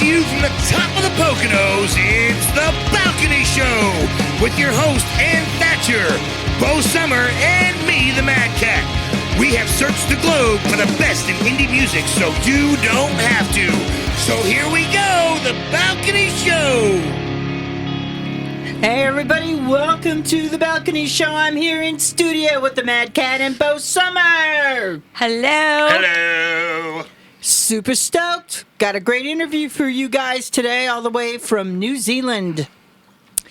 to you from the top of the Poconos, it's The Balcony Show with your host, Ann Thatcher, Bo Sommer, and me, the Madcat. We have searched the globe for the best in indie music, so you don't have to. So here we go, The Balcony Show. Hey everybody, welcome to The Balcony Show. I'm here in studio with the Madcat and Bo Sommer. Hello. Hello. Super stoked. Got a great interview for you guys today, all the way from New Zealand.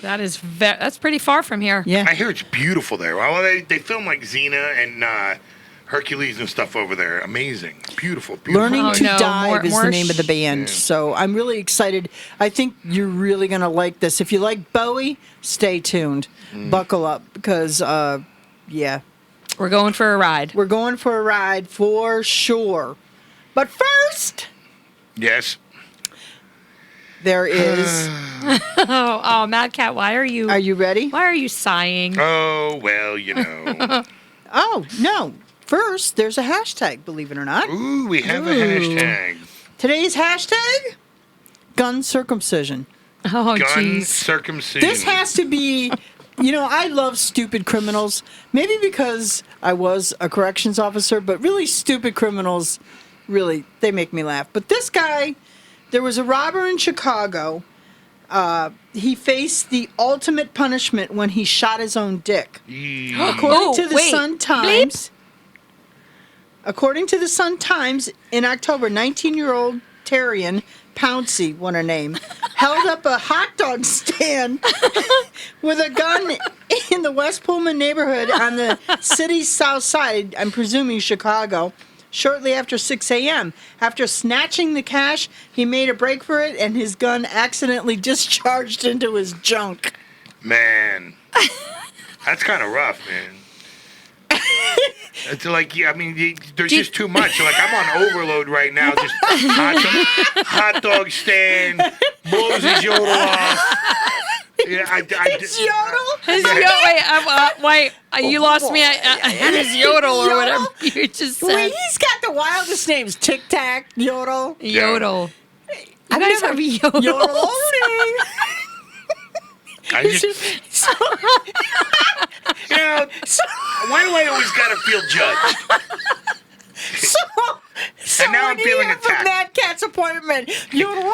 That's pretty far from here. Yeah. I hear it's beautiful there. Well, they film like Xena and Hercules and stuff over there. Amazing. Beautiful, beautiful. Learning to Dive is the name of the band. Yeah. So I'm really excited. I think you're really going to like this. If you like Bowie, stay tuned. Buckle up because, yeah. We're going for a ride. We're going for a ride for sure. But first, Yes. there is... Oh, Madcat, why are you... Are you ready? Why are you sighing? Oh, well, you know. Oh, no. First, there's a hashtag, believe it or not. Ooh, we have a hashtag. Today's hashtag, gun circumcision. Oh, Gun jeez. circumcision. This has to be, I love stupid criminals. Maybe because I was a corrections officer, but really stupid criminals, really, they make me laugh. But this guy, there was a robber in Chicago. He faced the ultimate punishment when he shot his own dick. According to the Sun Times, in October, 19-year-old Terrian Pouncey, what a name, held up a hot dog stand with a gun in the West Pullman neighborhood on the city's south side, I'm presuming Chicago, shortly after 6 a.m. After snatching the cash, he made a break for it, and his gun accidentally discharged into his junk. Man. That's kind of rough, man. It's like, there's just too much. Like, I'm on overload right now. Just hot dog stand, blows his yodel off. Yeah, His yodel? You lost me at his yodel or whatever you just said. Wait, he's got the wildest names. Tic Tac, Yodel. Yodel. You guys have yodels. Yodel. why do I always gotta feel judged? So And now I'm feeling attacked. attacked. Madcat's appointment. Yodel.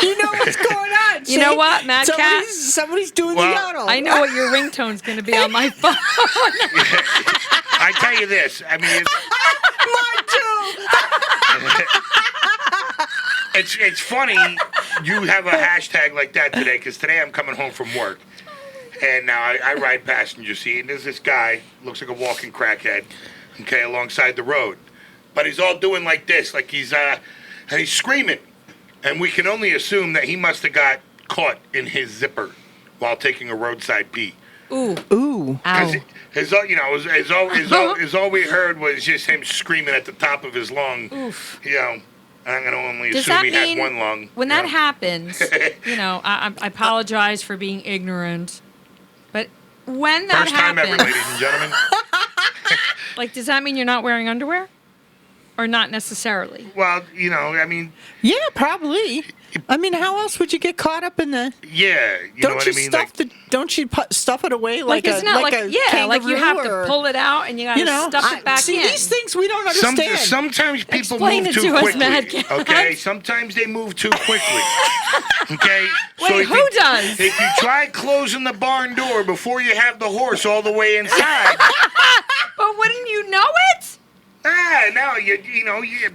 You know what's going on. You know what, Madcat? Somebody's doing the yodel. I know what your ringtone's going to be on my phone. I tell you this. Mine too. It's funny you have a hashtag like that today, because today I'm coming home from work. And now I ride passenger seat, and there's this guy, looks like a walking crackhead, okay, alongside the road. But he's all doing like this, like he's screaming. And we can only assume that he must have got caught in his zipper while taking a roadside pee. Ooh. Ooh. Ow. All we heard was just him screaming at the top of his lung. Oof. I'm going to only Does assume that he mean had one lung. When that happens, I apologize for being ignorant. But when that First time happens, ever, ladies and gentlemen. like, does that mean you're not wearing underwear? Or not necessarily? Well, Yeah, probably. I mean, how else would you get caught up in the? yeah, know what I mean? Don't you stuff it away like it's not like you kangaroo have or, to pull it out and you got to stuff it back in. These things we don't understand. Sometimes people Explain move it too to us, quickly. Madcat. Okay, sometimes they move too quickly. Okay. Wait, who does? If you try closing the barn door before you have the horse all the way inside. But wouldn't you know it? Now you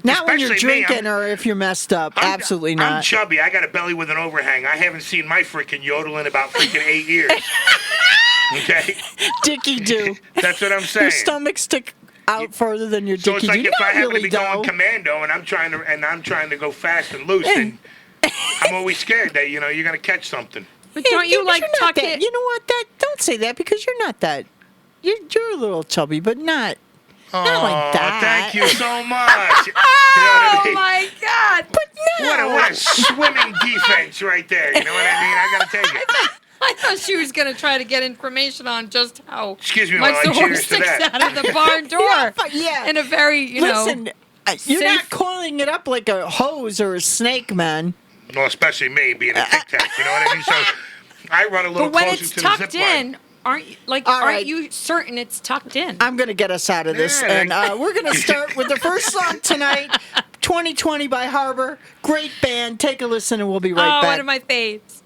Not when you're especially me, drinking or if you're messed up. Absolutely I'm not. chubby. I got a belly with an overhang. I haven't seen my freaking yodel in about freaking 8 years. Okay? Dicky do. That's what I'm saying. Your stomach stick out further than your So dicky it's like do. if I Not happen really, to be going though. commando and I'm trying to go fast and loose, and I'm always scared that you're gonna catch something. But don't you like you're not tuck that. it? You know what? Don't say that because you're not that. You're a little chubby, but not like that. Thank you so much. Oh my God! But no. What a swimming defense right there. You know what I mean? I gotta take it. I thought she was going to try to get information on just how Excuse me much while the I horse cheers to sticks that. out of the barn door. Yeah. In a very, Listen, You're not Safe- coiling it up like a hose or a snake, man. Well, especially me being a Tic Tac. You know what I mean? So I run a little But when closer it's to the zip tucked line. in, aren't All right. you certain it's tucked in? I'm going to get us out of this. Yeah. And we're going to start with the first song tonight, 2020 by Harbour. Great band. Take a listen and we'll be right back. One of my faves.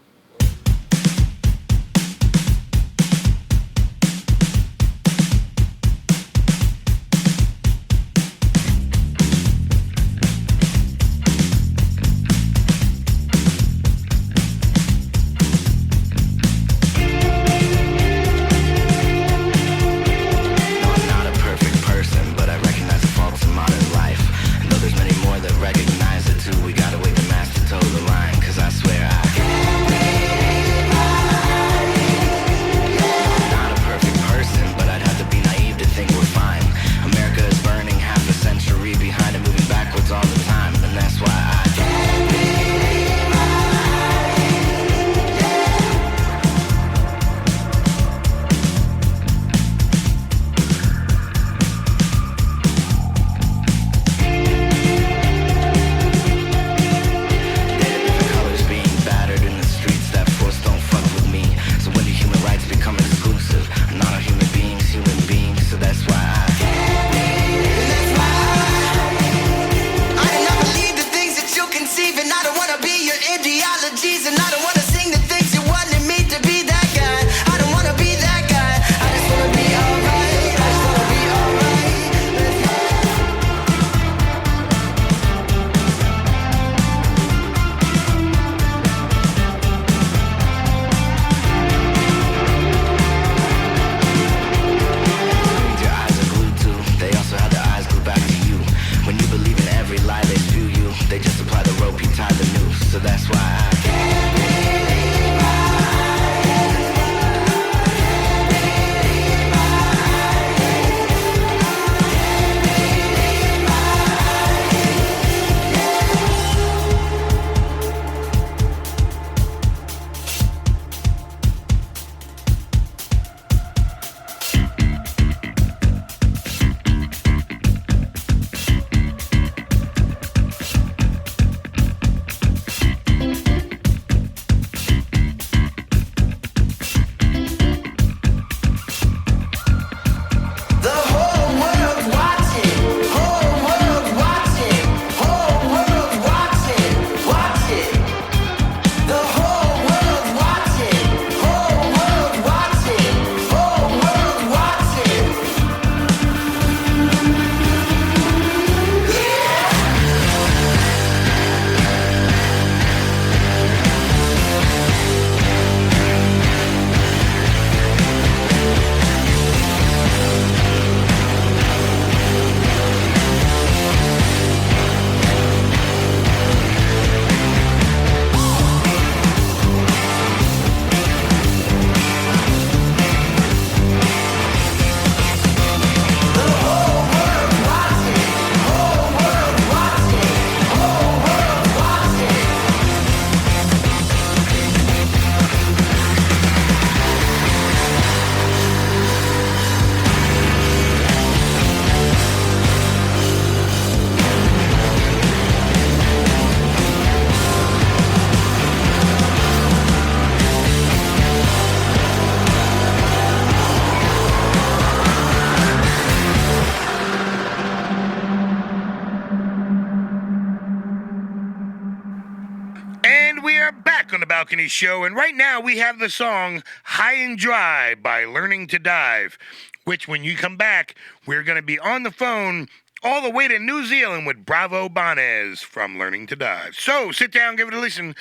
On the Balcony Show, and right now we have the song High and Dry by Learning to Dive, which when you come back, we're going to be on the phone all the way to New Zealand with Bravo Bonez from Learning to Dive. So sit down, give it a listen,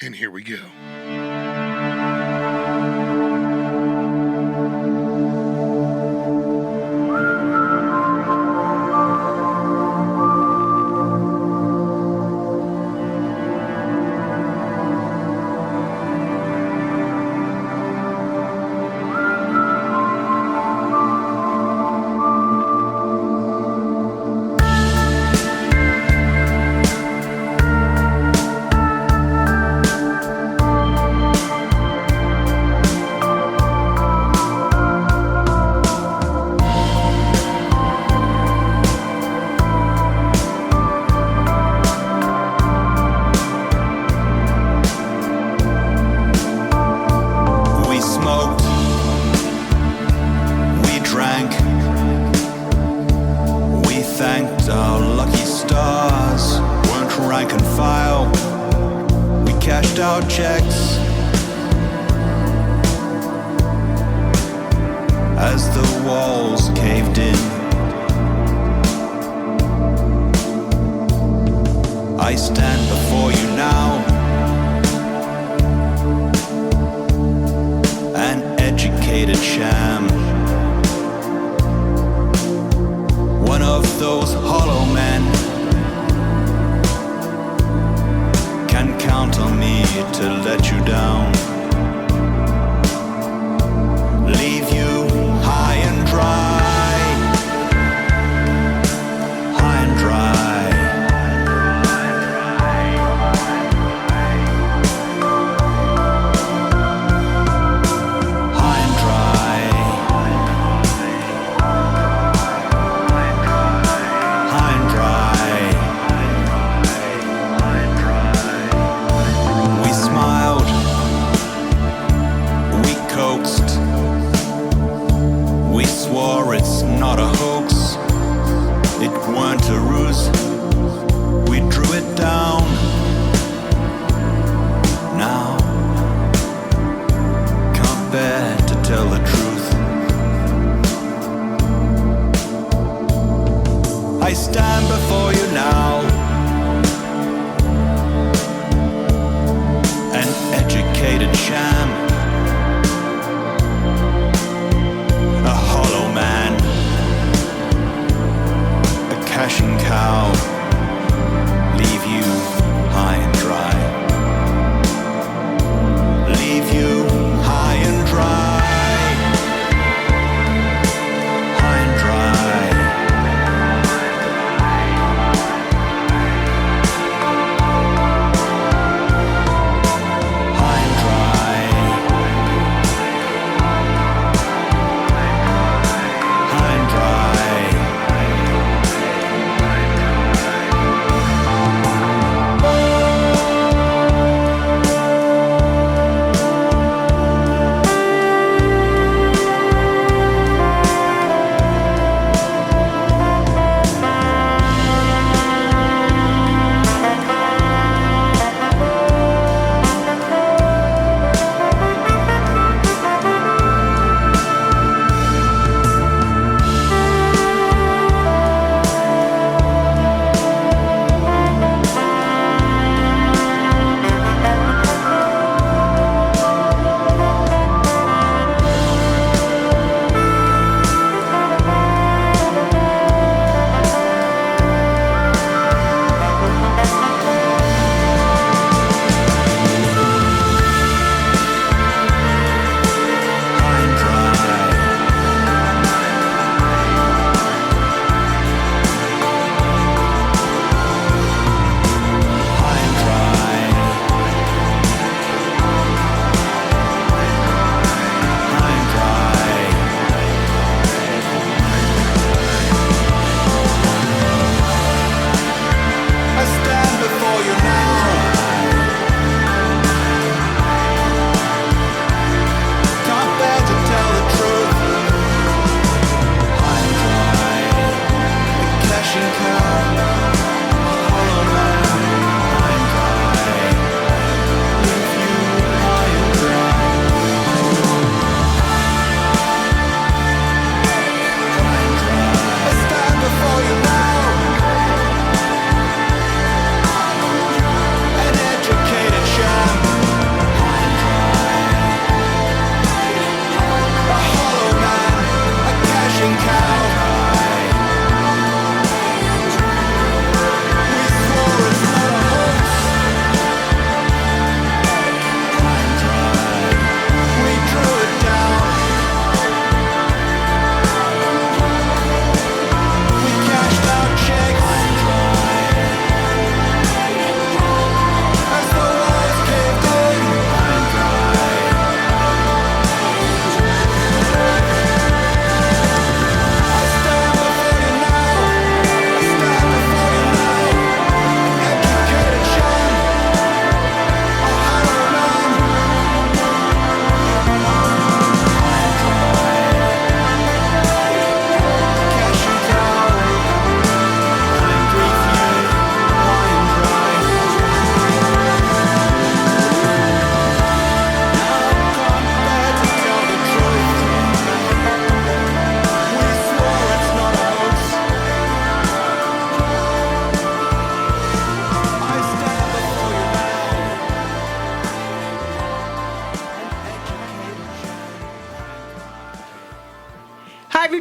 and here we go. file. We cashed out checks as the walls caved in. I stand before you now, an educated sham, one of those hollow men. Can count on me to let you down, leave you high and dry, high and dry. High and dry. High and dry. We smiled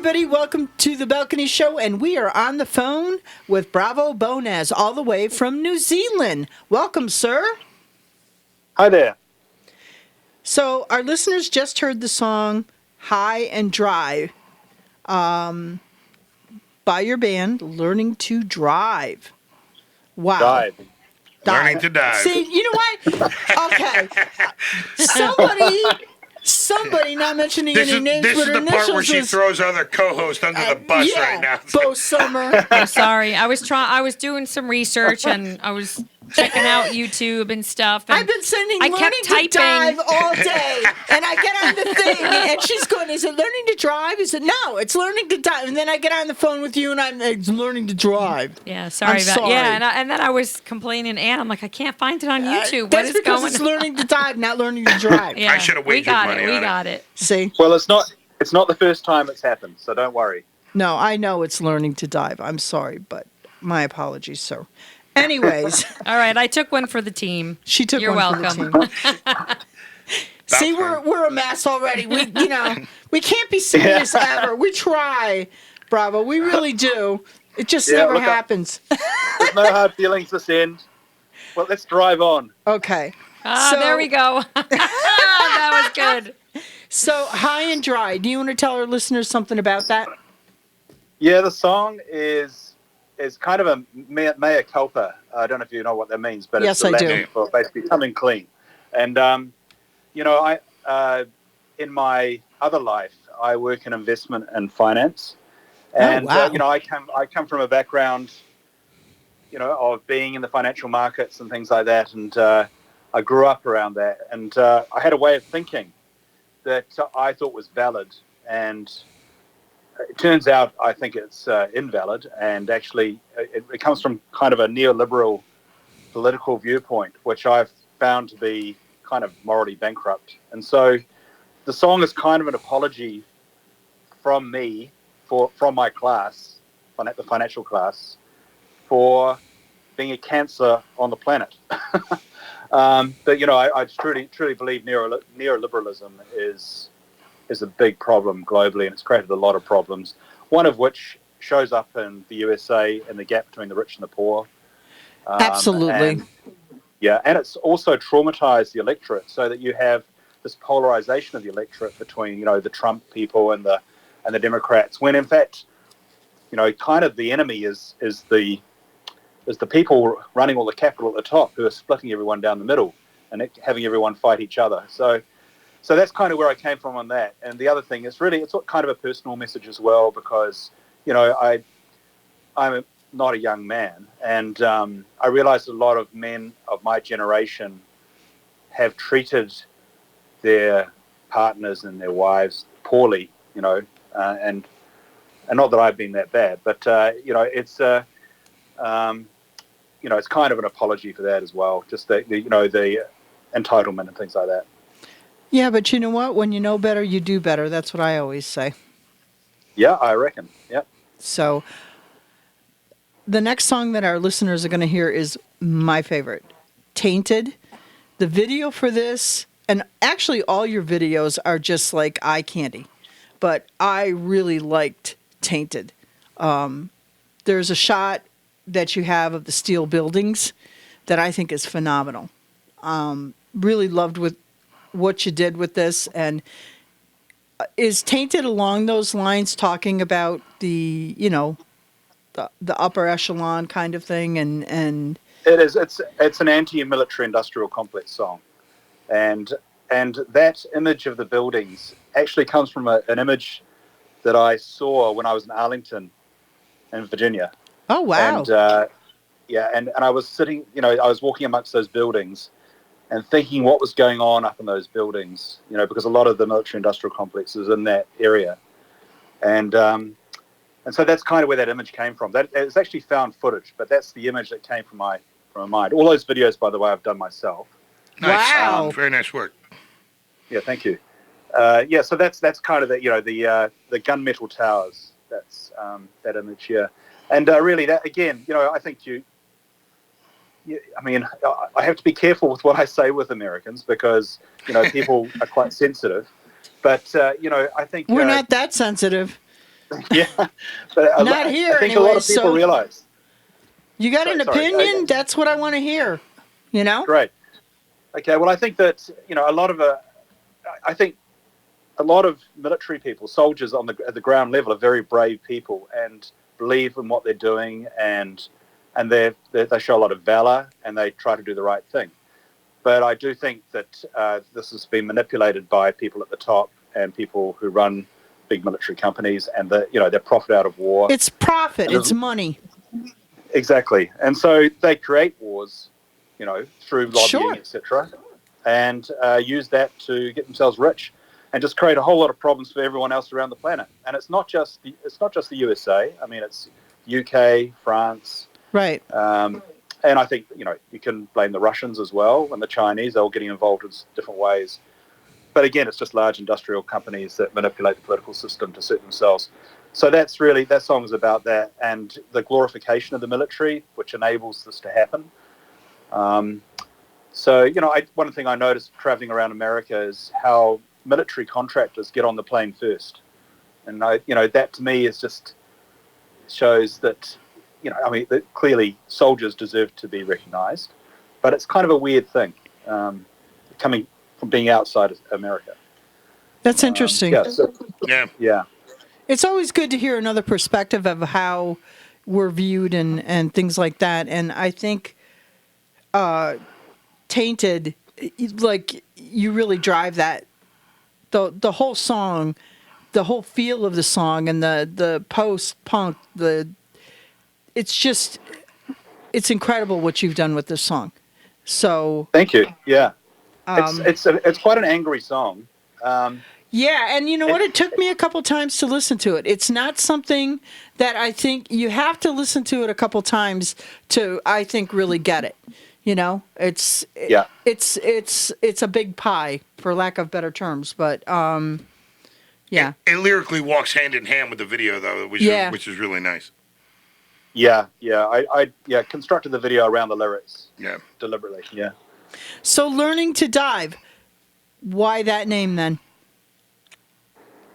everybody. Welcome to the Balcony Show, and we are on the phone with Bravo Bonaz, all the way from New Zealand. Welcome, sir. Hi there. So, our listeners just heard the song High and Dry by your band, Learning to Drive. Wow. Dive. Learning to dive. See, you know what? Okay. Somebody not mentioning any names, This but is her the part where initials she is throws other co-hosts under the bus right now. Bo Sommer. I'm sorry. I was doing some research and I was checking out YouTube and stuff. And I've been sending I Learning kept to typing. Dive all day, and I get on the thing, and she's going, "Is it Learning to Drive?" Is it no? It's Learning to Dive. And then I get on the phone with you, and it's Learning to Drive. Yeah, sorry I'm about sorry. yeah. And then I was complaining, and I'm like, I can't find it on YouTube. What That's is because going it's on? Learning to Dive, not Learning to Drive. Yeah, I should have wagered money on it. We got it. See? Well, it's not the first time it's happened, so don't worry. No, I know it's Learning to Dive. I'm sorry, but my apologies, sir. Anyways, All right, I took one for the team. she took You're one welcome. for the team. See, we're a mess already. We can't be serious ever. We try, Bravo. We really do. It just never look, happens. There's no hard feelings this end. Well, let's drive on. Okay. There we go. That was good. So, High and Dry. Do you want to tell our listeners something about that? Yeah, the song is kind of a mea culpa. I don't know if you know what that means, but Yes, it's I do. Latin for basically coming clean. And I in my other life, I work in investment and finance, and wow. I come from a background, of being in the financial markets and things like that, and I grew up around that, and I had a way of thinking that I thought was valid, and it turns out I think it's invalid, and actually it comes from kind of a neoliberal political viewpoint, which I've found to be kind of morally bankrupt. And so the song is kind of an apology from me, from my class, the financial class, for being a cancer on the planet. But I truly believe neoliberalism is a big problem globally, and it's created a lot of problems. One of which shows up in the USA in the gap between the rich and the poor. Absolutely. And it's also traumatized the electorate, so that you have this polarization of the electorate between the Trump people and the Democrats. When in fact, kind of the enemy is the people running all the capital at the top, who are splitting everyone down the middle and having everyone fight each other. So that's kind of where I came from on that. And the other thing is it's kind of a personal message as well, because I'm not a young man, and I realized a lot of men of my generation have treated their partners and their wives poorly, and not that I've been that bad, but it's kind of an apology for that as well, just the entitlement and things like that. Yeah, but you know what? When you know better, you do better. That's what I always say. Yeah, I reckon. Yep. So the next song that our listeners are going to hear is my favorite, Tainted. The video for this, and actually all your videos are just like eye candy, but I really liked Tainted. There's a shot that you have of the steel buildings that I think is phenomenal. Really loved with what you did with this. And is Tainted along those lines, talking about the upper echelon kind of thing? And it is. It's an anti-military industrial complex song, and that image of the buildings actually comes from an image that I saw when I was in Arlington, in Virginia. Oh wow! And I was sitting, I was walking amongst those buildings, and thinking what was going on up in those buildings, because a lot of the military-industrial complex is in that area, and so that's kind of where that image came from. That it's actually found footage, but that's the image that came from my mind. All those videos, by the way, I've done myself. Nice. Wow. Very nice work. Yeah, thank you. So that's kind of the the gunmetal towers. That's that image here, and really that again, I think I mean, I have to be careful with what I say with Americans, because people are quite sensitive. But I think we're not that sensitive. Yeah, but Not here I think a lot anyway, of people so- realize. You got an Sorry, opinion? That's what I want to hear. You know? Great. Okay. Well, I think that I think a lot of military people, soldiers at the ground level, are very brave people and believe in what they're doing, and they show a lot of valor and they try to do the right thing. But I do think that this has been manipulated by people at the top and people who run big military companies, and they profit out of war. It's profit. It's money. Exactly. And so they create wars, through lobbying, Sure. etc., and use that to get themselves rich, and just create a whole lot of problems for everyone else around the planet. And it's not just the USA. I mean, it's UK, France, Right. and I think you can blame the Russians as well and the Chinese. They're all getting involved in different ways. But again, it's just large industrial companies that manipulate the political system to suit themselves. So that song is about that, and the glorification of the military, which enables this to happen. One thing I noticed traveling around America is how military contractors get on the plane first. And that to me is just shows that, that clearly soldiers deserve to be recognized, but it's kind of a weird thing, coming from being outside of America. That's interesting. Yeah. It's always good to hear another perspective of how we're viewed and things like that. And I think Tainted, like, you really drive that. The whole song, the whole feel of the song, and the post-punk, it's incredible what you've done with this song. So thank you. Yeah. It's quite an angry song. Yeah, and you know what? It took me a couple times to listen to it. It's not something that I think you have to listen to it a couple times to, I think, really get it. It's a big pie, for lack of better terms. But yeah, it lyrically walks hand in hand with the video, though, which is really nice. Yeah. I constructed the video around the lyrics. Yeah, deliberately. Yeah. So, Learning to Dive. Why that name then?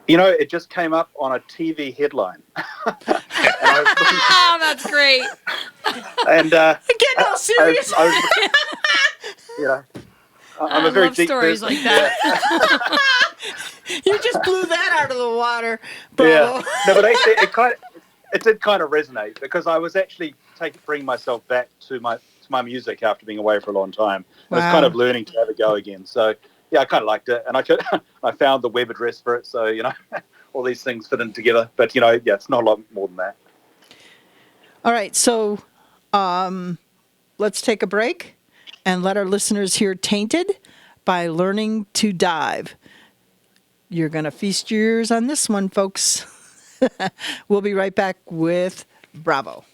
It just came up on a TV headline. Oh, that's great. And Getting all serious. I'm a very love deep stories person. like that. You just blew that out of the water. Bravo. Yeah. No, but actually, it did kind of resonate, because I was actually bringing myself back to my music after being away for a long time. Wow. I was kind of learning to have a go again. So yeah, I kind of liked it, and I found the web address for it. So all these things fit in together. But it's not a lot more than that. All right, so let's take a break and let our listeners hear Tainted by Learning to Dive. You're going to feast your ears on this one, folks. We'll be right back with Bravo.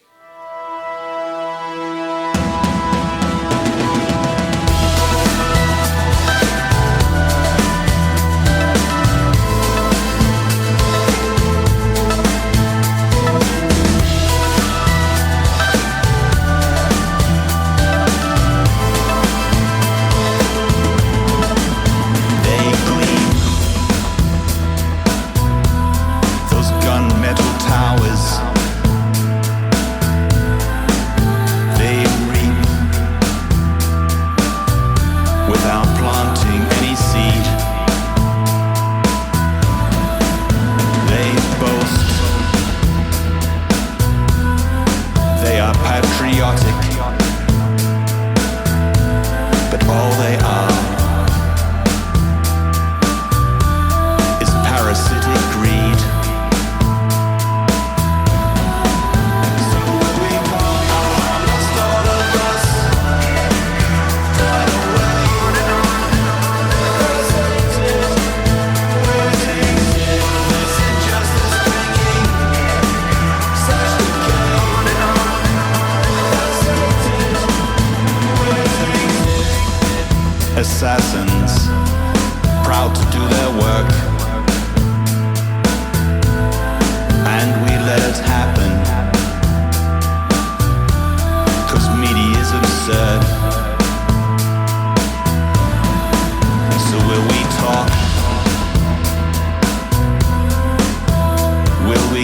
Assassins, proud to do their work, and we let it happen, 'cause media is absurd. So will we talk? Will we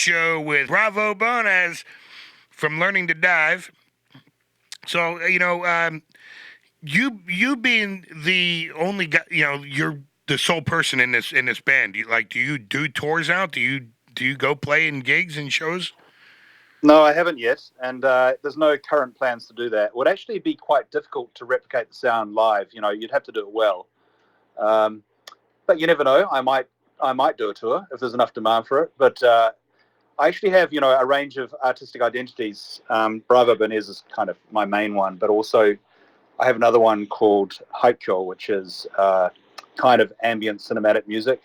show with Bravo Bones from Learning to Dive. So, you being the only guy, you're the sole person in this band. Do you do tours out? Do you go play in gigs and shows? No, I haven't yet, and there's no current plans to do that. It would actually be quite difficult to replicate the sound live. You'd have to do it well. But you never know. I might do a tour if there's enough demand for it. But I actually have, a range of artistic identities. Bravo Bernays is kind of my main one, but also I have another one called Haikyo, which is kind of ambient cinematic music.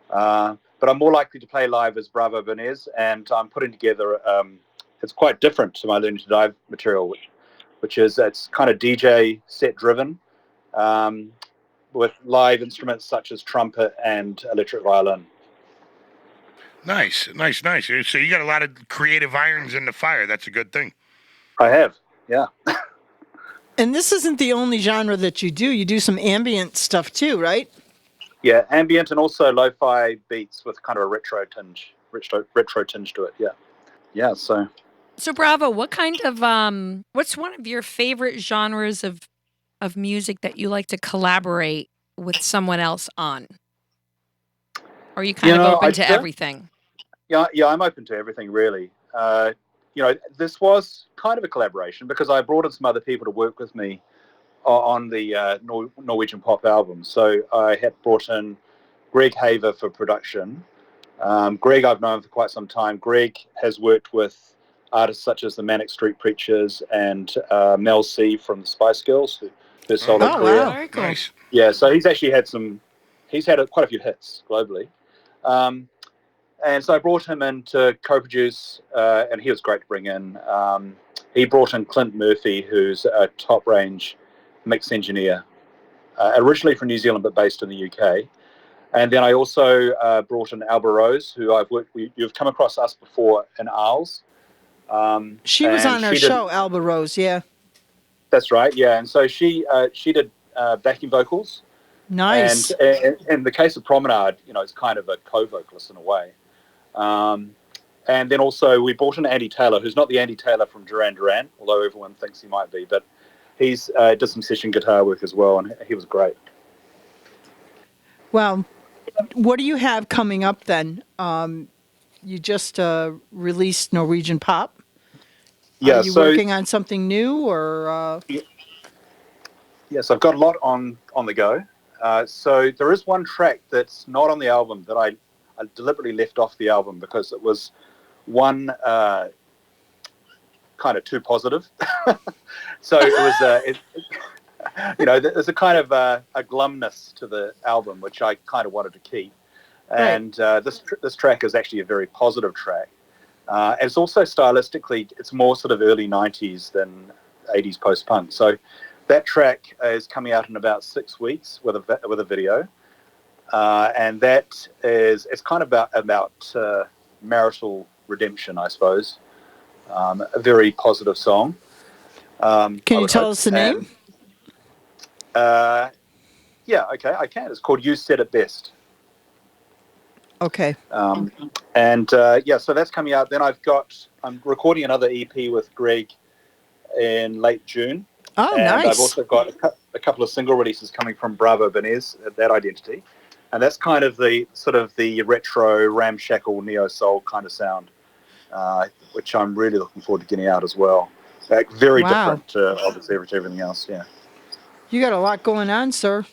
But I'm more likely to play live as Bravo Bernays, and I'm putting together, it's quite different to my Learning to Dive material, which is it's kind of DJ set driven, with live instruments such as trumpet and electric violin. Nice. So you got a lot of creative irons in the fire. That's a good thing. I have, yeah. And this isn't the only genre that you do. You do some ambient stuff too, right? Yeah, ambient and also lo-fi beats with kind of a retro tinge to it. Yeah. So Bravo, what kind of what's one of your favorite genres of music that you like to collaborate with someone else on? Or are you kind of open to everything? Yeah, I'm open to everything really. This was kind of a collaboration because I brought in some other people to work with me on the Norwegian pop album. So I had brought in Greg Haver for production. Greg I've known for quite some time. Greg has worked with artists such as the Manic Street Preachers and Mel C from the Spice Girls, who solo career. Wow. Very cool. Nice. Yeah, so he's actually had quite a few hits globally. And so I brought him in to co-produce, and he was great to bring in. He brought in Clint Murphy, who's a top-range mix engineer, originally from New Zealand but based in the UK. And then I also brought in Alba Rose, who you've come across us before in Arles. She was on our show, Alba Rose, yeah. That's right, yeah. And so she did backing vocals. Nice. And in the case of Promenade, it's kind of a co-vocalist in a way. And then also we brought in Andy Taylor, who's not the Andy Taylor from Duran Duran, although everyone thinks he might be, but he's did some session guitar work as well, and he was great. Well, what do you have coming up then? You just released Norwegian Pop. Yeah, Are you working on something new, or? Yes, I've got a lot on the go. So there is one track that's not on the album that I deliberately left off the album because it was one kind of too positive. So it was, there's a kind of a glumness to the album which I kind of wanted to keep. And this track is actually a very positive track. And it's also stylistically, it's more sort of early 90s than 80s post-punk. So that track is coming out in about 6 weeks with a video. And that is, it's kind of about marital redemption, I suppose. A very positive song. Can you tell us the name? Yeah, okay, I can. It's called You Said It Best. Okay. So that's coming out. Then I'm recording another EP with Greg in late June. Oh, and nice. I've also got a couple of single releases coming from Bravo Bernays, that identity. And that's kind of the retro, ramshackle, neo-soul kind of sound, which I'm really looking forward to getting out as well. Very different, obviously, to everything else, yeah. You got a lot going on, sir.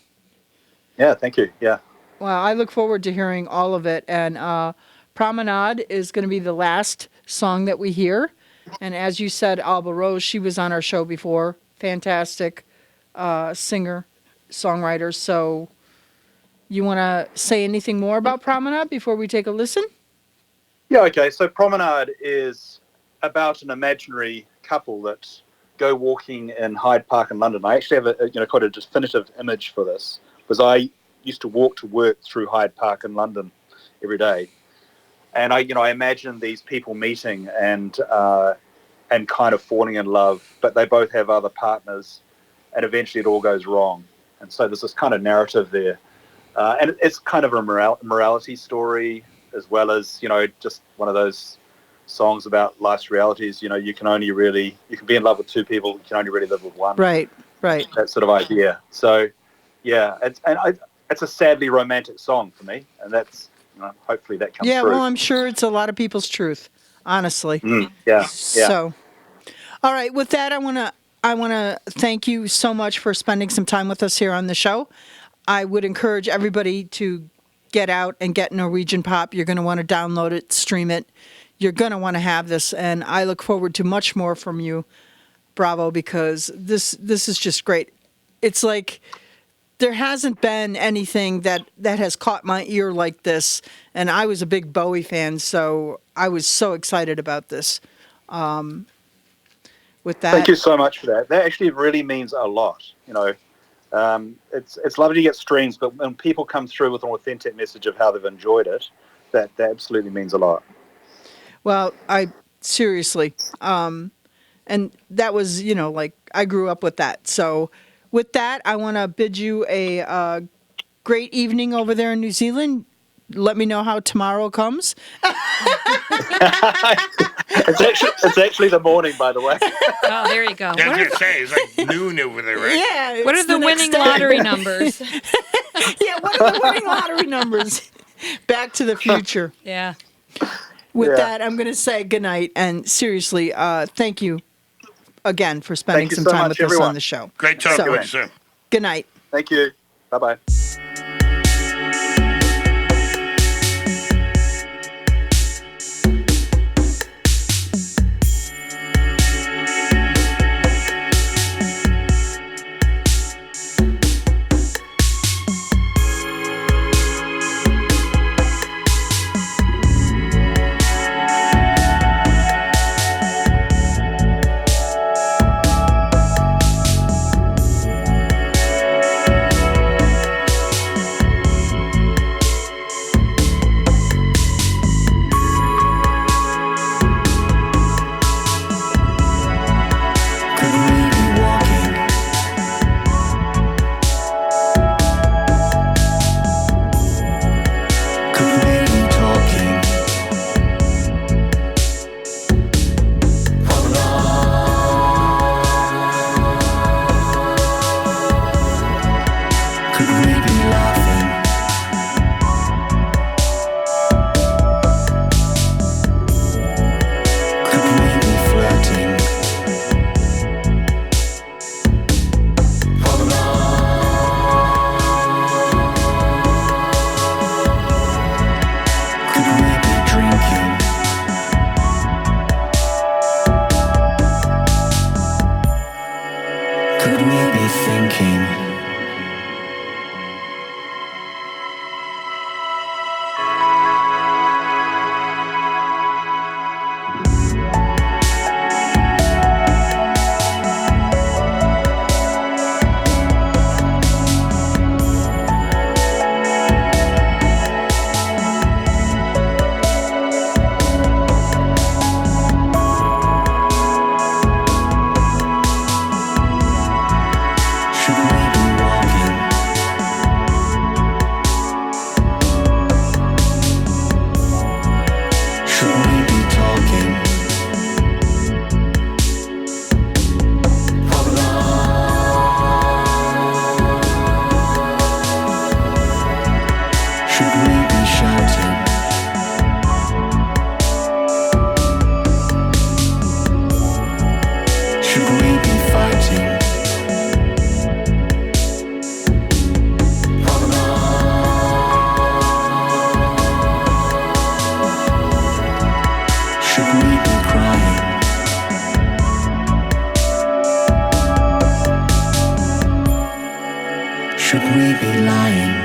Yeah, thank you, yeah. Well, I look forward to hearing all of it. And Promenade is going to be the last song that we hear. And as you said, Alba Rose, she was on our show before. Fantastic singer, songwriter. So you want to say anything more about Promenade before we take a listen? Yeah, okay. So Promenade is about an imaginary couple that go walking in Hyde Park in London. I actually have quite a definitive image for this because I used to walk to work through Hyde Park in London every day, and I imagine these people meeting and kind of falling in love, but they both have other partners, and eventually it all goes wrong. And so there's this kind of narrative there, and it's kind of a morality story. as well as, just one of those songs about life's realities. You can be in love with two people, you can only really live with one. Right. That sort of idea. So, yeah, it's a sadly romantic song for me, and that's, hopefully that comes through. Yeah, well, I'm sure it's a lot of people's truth, honestly. Yeah. So, all right, with that, I want to thank you so much for spending some time with us here on the show. I would encourage everybody to get out and get Norwegian Pop. You're going to want to download it, stream it. You're going to want to have this, and I look forward to much more from you, Bravo, because this is just great. It's like there hasn't been anything that has caught my ear like this, and I was a big Bowie fan, so I was so excited about this. With that, thank you so much for that. That actually really means a lot. It's lovely to get streams, but when people come through with an authentic message of how they've enjoyed it, that absolutely means a lot. Well, I seriously, and that was, like I grew up with that. So with that, I want to bid you a great evening over there in New Zealand. Let me know how tomorrow comes. It's actually the morning, by the way. Oh, there you go. I was going to say, it's like noon over there, right? Yeah. What are the winning lottery numbers? Yeah, what are the winning lottery numbers? Back to the Future. Yeah. With that, I'm going to say goodnight. And seriously, thank you again for spending some time with us on the show. Great talking with you, sir. Good night. Thank you. Bye-bye. Should we be lying?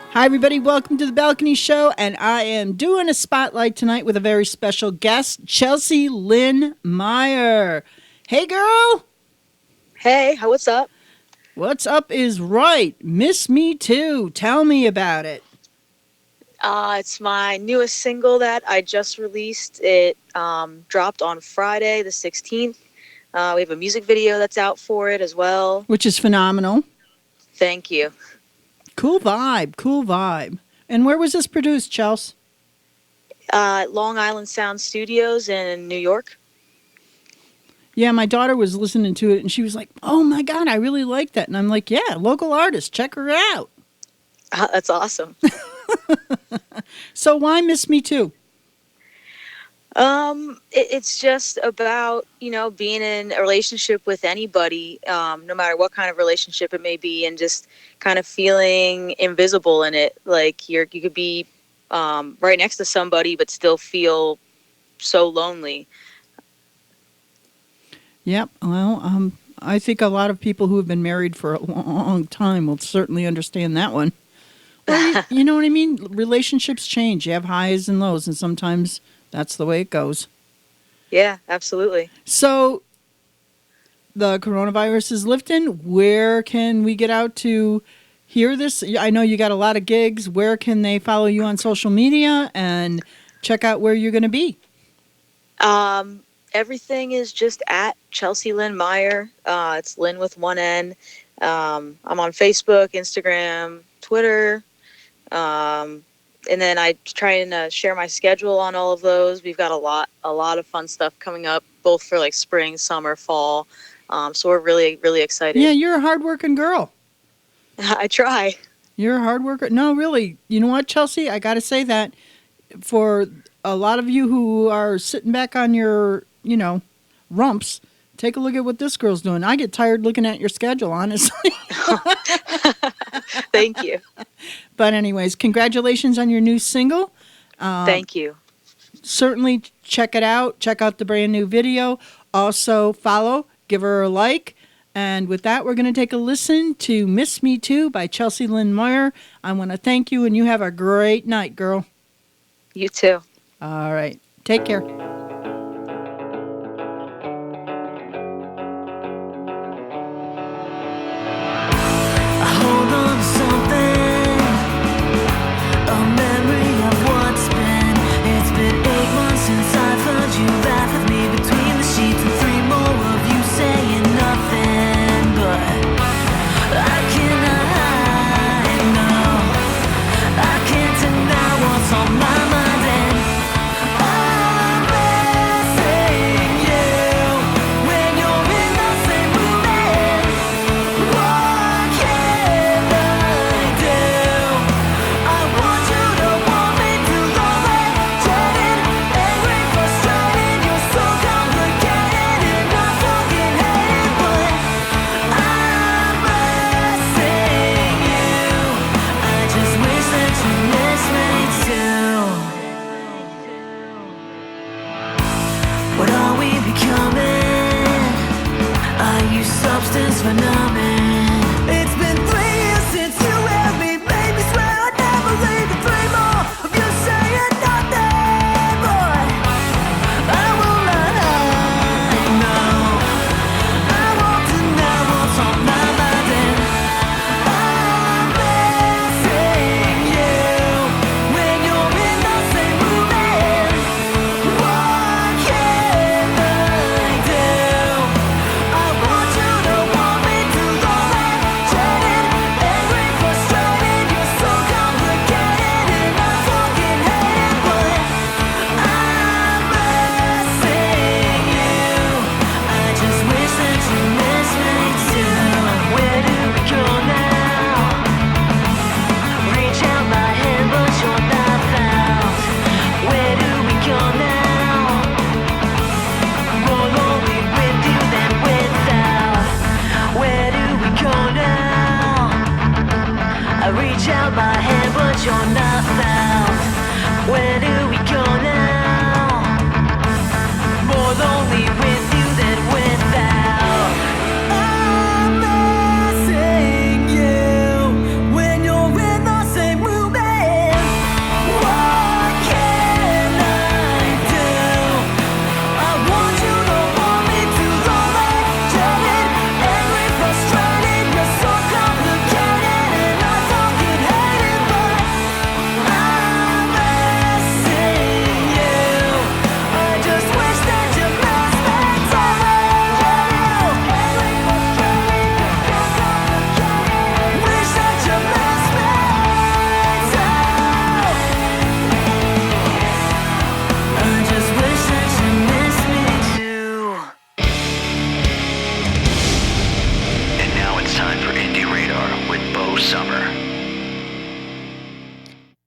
Hi, everybody. Welcome to the Balcony Show, and I am doing a spotlight tonight with a very special guest, Chelsea Lyn Meyer. Hey, girl. Hey, what's up? What's up is right. Miss Me Too. Tell me about it. It's my newest single that I just released. It dropped on Friday, the 16th. We have a music video that's out for it as well. Which is phenomenal. Thank you. Cool vibe, cool vibe. And where was this produced, Chels? Long Island Sound Studios in New York. Yeah, my daughter was listening to it, and she was like, oh, my God, I really like that. And I'm like, yeah, local artist, check her out. That's awesome. So why Miss Me Too? It's just about, being in a relationship with anybody, no matter what kind of relationship it may be, and just kind of feeling invisible in it. Like you could be right next to somebody, but still feel so lonely. Yep. Well, I think a lot of people who have been married for a long time will certainly understand that one. Well, you know what I mean? Relationships change. You have highs and lows, and sometimes that's the way it goes. Yeah, absolutely. So the coronavirus is lifting. Where can we get out to hear this? I know you got a lot of gigs. Where can they follow you on social media and check out where you're going to be? Everything is just at Chelsea Lyn Meyer. It's Lyn with one N. I'm on Facebook, Instagram, Twitter. And then I try and share my schedule on all of those. We've got a lot of fun stuff coming up, both for like spring, summer, fall. So we're really, really excited. Yeah, you're a hardworking girl. I try. You're a hard worker. No, really. You know what, Chelsea? I got to say that for a lot of you who are sitting back on your, rumps, take a look at what this girl's doing. I get tired looking at your schedule, honestly. Thank you. But anyways, congratulations on your new single. Thank you. Certainly check it out. Check out the brand new video. Also follow, give her a like. And with that, we're going to take a listen to Miss Me Too by Chelsea Lyn Meyer. I want to thank you, and you have a great night, girl. You too. All right. Take care. Hold on to something, a memory of what's been. It's been 8 months since I've heard you laugh with me between the sheets, and 3 more of you saying nothing. But I cannot hide, no, I can't deny what's on my mind. And oh,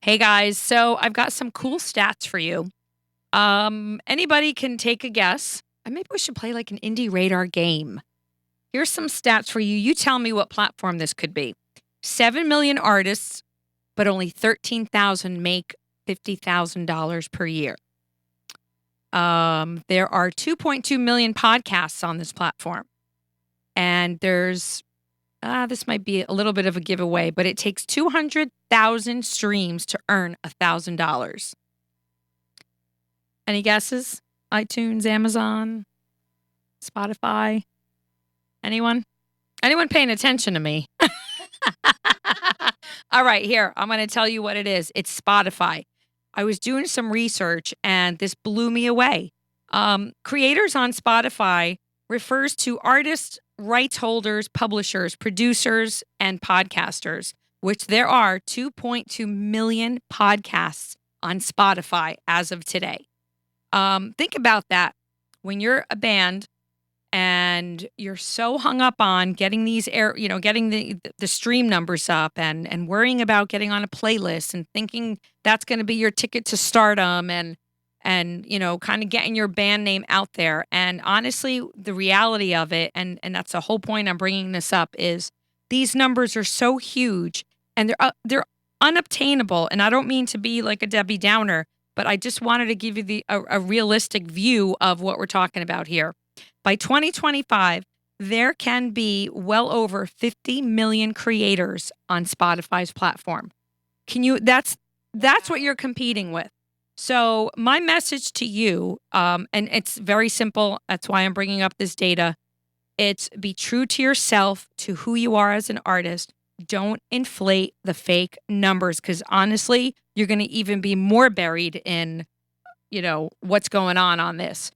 Hey guys, so I've got some cool stats for you. Anybody can take a guess. And maybe we should play like an indie radar game. Here's some stats for you. You tell me what platform this could be. 7 million artists, but only 13,000 make $50,000 per year. There are 2.2 million podcasts on this platform. And there's, this might be a little bit of a giveaway, but it takes 200,000 streams to earn $1,000. Any guesses? iTunes, Amazon, Spotify? Anyone? Anyone paying attention to me? All right, here, I'm going to tell you what it is. It's Spotify. I was doing some research and this blew me away. Creators on Spotify refers to artists, rights holders, publishers, producers, and podcasters, which there are 2.2 million podcasts on Spotify as of today. Think about that. When you're a band and you're so hung up on getting these getting the stream numbers up and worrying about getting on a playlist and thinking that's going to be your ticket to stardom and kind of getting your band name out there. And honestly, the reality of it, and that's the whole point I'm bringing this up, is these numbers are so huge and they're unobtainable. And I don't mean to be like a Debbie Downer, but I just wanted to give you a realistic view of what we're talking about here. By 2025, there can be well over 50 million creators on Spotify's platform. That's what you're competing with. So my message to you, and it's very simple. That's why I'm bringing up this data. It's be true to yourself, to who you are as an artist. Don't inflate the fake numbers, because honestly, you're going to even be more buried in, what's going on this.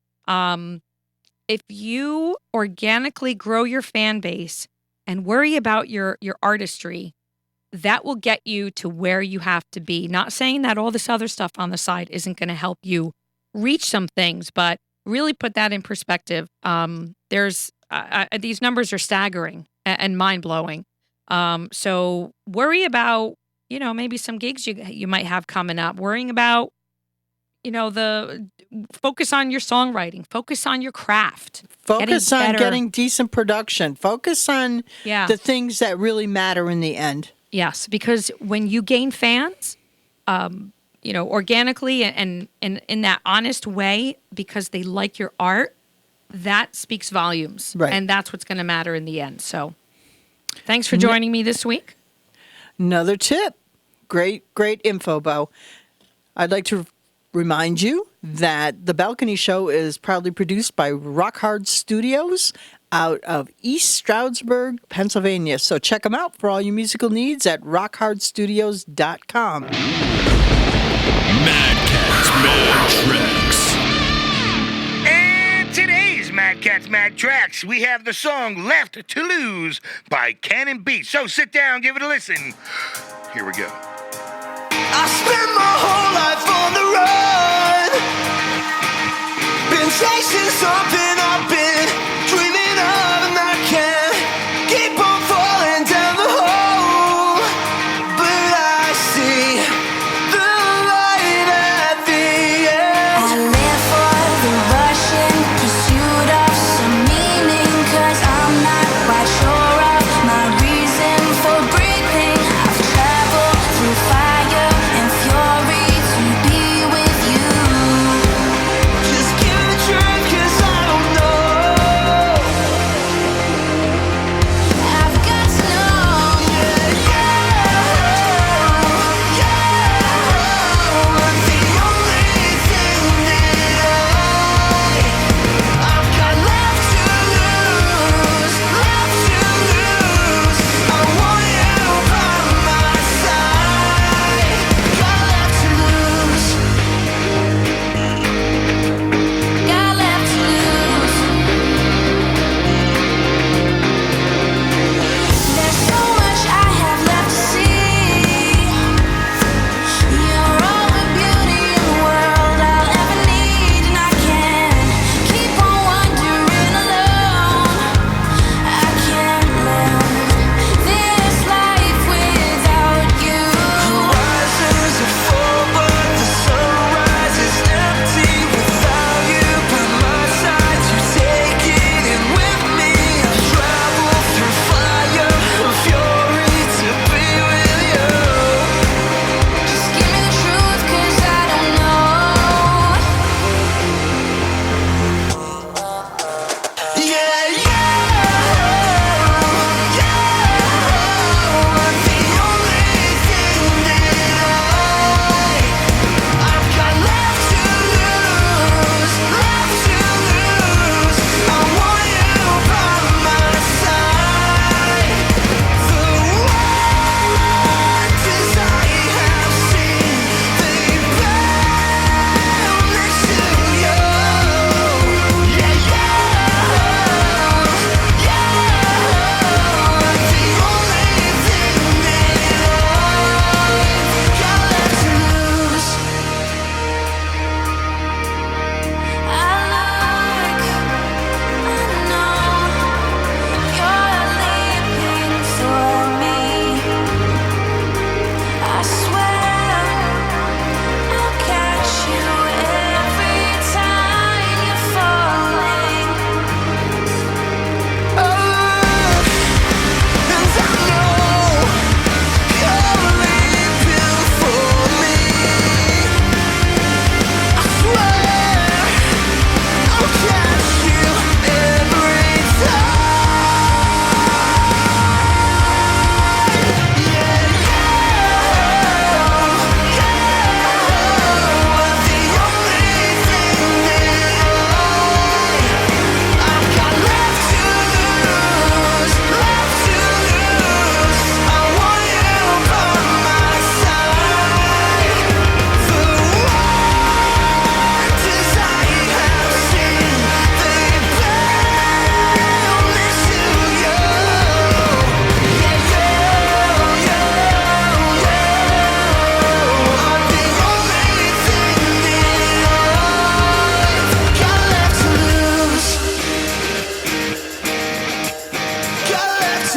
If you organically grow your fan base and worry about your artistry, that will get you to where you have to be. Not saying that all this other stuff on the side isn't going to help you reach some things, but really put that in perspective. These numbers are staggering and mind-blowing. So worry about, maybe some gigs you might have coming up, worrying about, focus on your songwriting, focus on your craft. Focus on getting decent production. Focus on the things that really matter in the end. Yes, because when you gain fans, organically and in that honest way, because they like your art, that speaks volumes. Right. And that's what's going to matter in the end. So thanks for joining me this week. Another tip. Great info, Bo. I'd like to remind you that The Balcony Show is proudly produced by Rock Hard Studios out of East Stroudsburg, Pennsylvania. So check them out for all your musical needs at rockhardstudios.com. Madcat's Mad Tracks. And today's Madcat's Mad Tracks, we have the song Left to Lose by Cannon Beat. So sit down, give it a listen. Here we go. I spent my whole life on the run, been chasing something I've been dreaming of, and I can't keep on falling down the hole, but I see the light at the end. I live for the rush in pursuit of some meaning, 'cause I'm not quite sure of my reason for breathing. I've traveled through fire and fury to be with you. Just give me the truth, 'cause I don't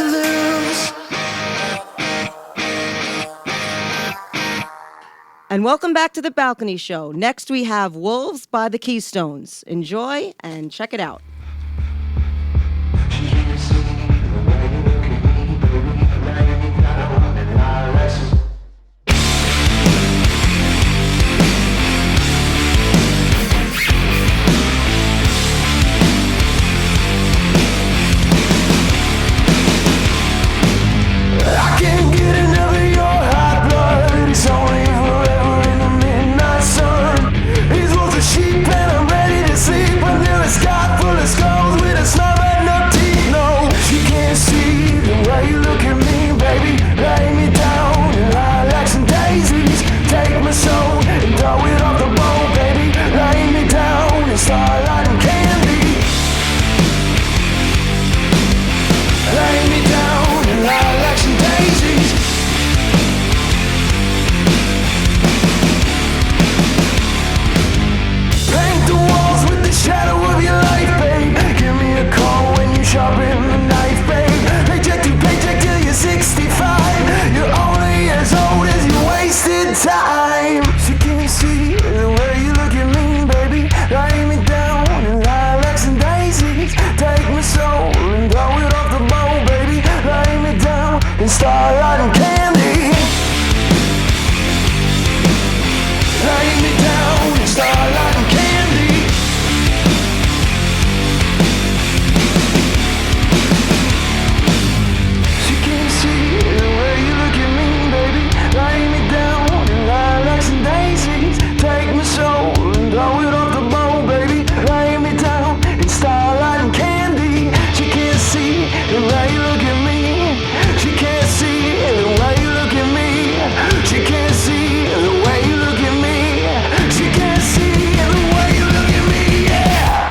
lose. And welcome back to The Balcony Show. Next we have Wolves by the Keystones. Enjoy and check it out. I can't get enough of your hot blood. It's only forever in the midnight sun. He's wolf of sheep and I'm ready to sleep under a sky full of skulls with a smile and no teeth. No, she can't see the way you look at me, baby. Lay me down in lilacs and daisies. Take my soul and throw it off the boat, baby. Lay me down in starlight and candy. Lay me down in lilacs and daisies. Paint the walls with the shadow of your life, babe. Give me a call when you sharpen the knife, babe. Paycheck to paycheck till you're 65. You're only as old as your wasted time. She can't see the way you look at me, baby. Lay me down in lilacs and daisies. Take my soul and throw it off the boat, baby. Lay me down in starlight and candy. Lay me down in starlight and candy. She can't see the way you look at me, baby. Lay me down in lilacs and daisies. Take my soul and throw it off the boat, baby. Lay me down in starlight and candy. She can't see the way you look at me. She can't see the way you look at me. She can't see the way you look at me. She can't see the way you look at me, yeah.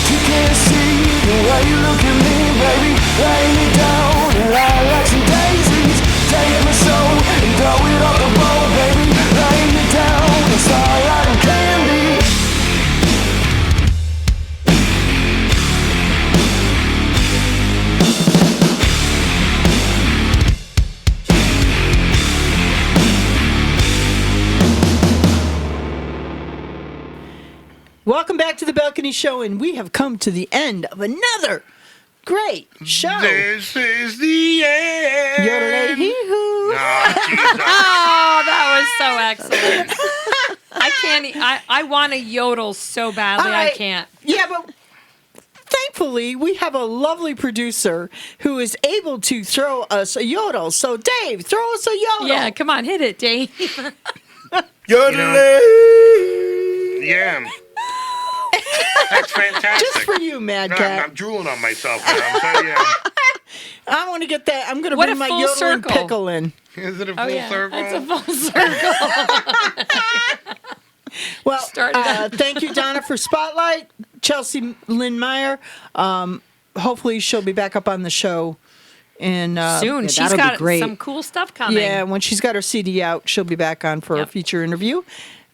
She can't see the way you look at me, baby. Lay me down in lilacs and daisies. Take my soul and throw it off the boat, baby. Lay me down in starlight and candy. Welcome back to the Balcony Show, and we have come to the end of another great show. This is the end. Yodelay-hee-hoo. Oh, Jesus. Oh, that was so excellent. I can't. I want to yodel so badly. I can't. Yeah, but thankfully, we have a lovely producer who is able to throw us a yodel. So, Dave, throw us a yodel. Yeah, come on, hit it, Dave. Yeah. That's fantastic. Just for you, Madcat. I'm drooling on myself now. I'm telling you. I want to get that. I'm going to What bring a my full yodeling circle. pickle in. Is it a full Oh yeah, circle? it's a full circle. Well, Start it up. thank you, Donna, for Spotlight. Chelsea Lyn Meyer. Hopefully, she'll be back up on the show in Soon. yeah, She's that'll be got great. some cool stuff coming. Yeah, when she's got her CD out, she'll be back on for a Yep. feature interview.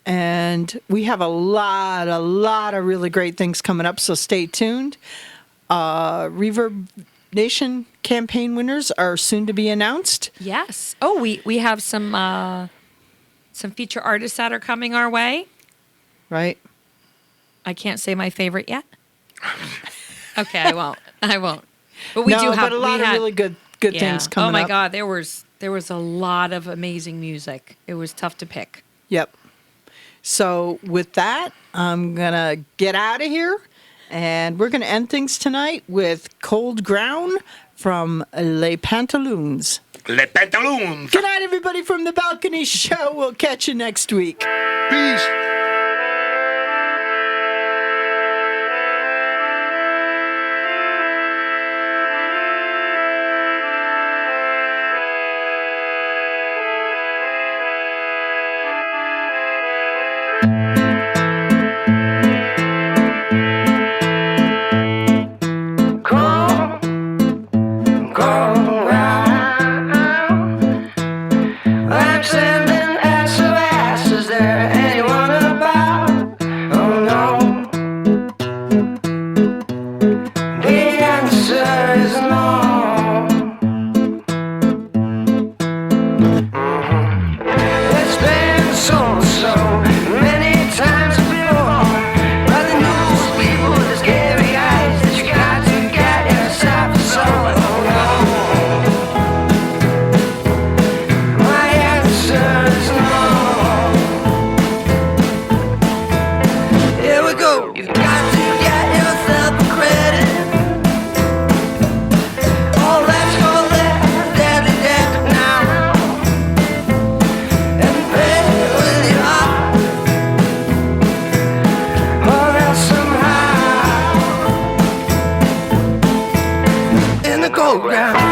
And we have a lot of really great things coming up, so stay tuned. Reverb Nation campaign winners are soon to be announced. Yes. Oh, we have some feature artists that are coming our way. Right? I can't say my favorite yet. Okay, I won't. But we do have but a lot of really good things coming up. Oh my God, there was a lot of amazing music. It was tough to pick. Yep. So with that, I'm going to get out of here. And we're going to end things tonight with Cold Ground from Les Pantalons. Les Pantalons. Good night, everybody, from the Balcony Show. We'll catch you next week. Peace. I'm sending SOS. Is there anyone go round.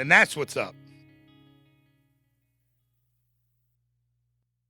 And that's what's up.